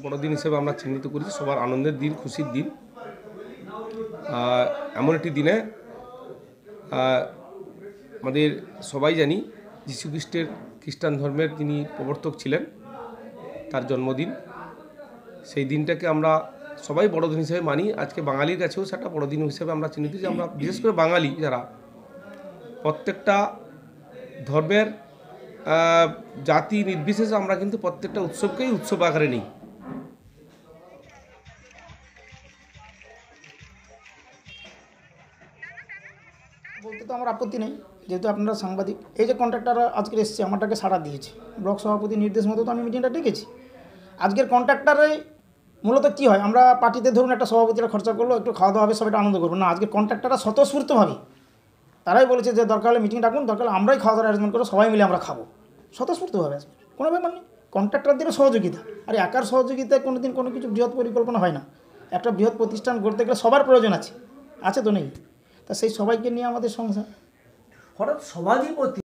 বড়দিন হিসেবে আমরা চিহ্নিত করেছি, সবার আনন্দের দিন, খুশির দিন। এমন একটি দিনে আমাদের সবাই জানি যীশু খ্রিস্টের খ্রিস্টান ধর্মের তিনি প্রবর্তক ছিলেন, তার জন্মদিন। সেই দিনটাকে আমরা সবাই বড়দিন হিসেবে মানি। আজকে বাঙালির কাছেও সেটা বড়দিন হিসেবে আমরা চিহ্নিত, যে আমরা বিশেষ করে বাঙালি যারা প্রত্যেকটা ধর্মের জাতি নির্বিশেষে আমরা কিন্তু প্রত্যেকটা উৎসবকেই উৎসব আকারে নিই। বলতে তো আমার আপত্তি নেই, যেহেতু আপনারা সাংবাদিক। এই যে কন্ট্রাক্টররা আজকে এসছে, আমারটাকে সাড়া দিয়েছে, ব্লক সভাপতির নির্দেশ মতো তো আমি মিটিংটা ডেকেছি। আজকের কন্ট্রাক্টরে মূলত কী হয়, আমরা পার্টিতে ধরুন একটা সভাপতিরা খরচা করলো, একটু খাওয়া দাওয়া হবে, সবাই আনন্দ করবো না। আজকের কন্ট্রাক্টররা স্বতঃস্ফূর্তভাবে তারাই বলেছে যে দরকার হলে মিটিং ডাকুন, দরকার হলে আমরাই খাওয়া দাওয়ার অ্যারেঞ্জমেন্ট করবো, সবাই মিলে আমরা খাবো। স্বতঃস্ফূর্তভাবে আসবে, কোনো ব্যাপার নেই। কন্ট্রাক্টরদেরও সহযোগিতা, আর একার সহযোগিতায় কোনো দিন কোনো কিছু বৃহৎ পরিকল্পনা হয় না। একটা বৃহৎ প্রতিষ্ঠান গড়তে গেলে সবার প্রয়োজন আছে, আছে তো নেই? তা সেই সবাইকে নিয়ে আমাদের সংসার। হঠাৎ সভাধিপতি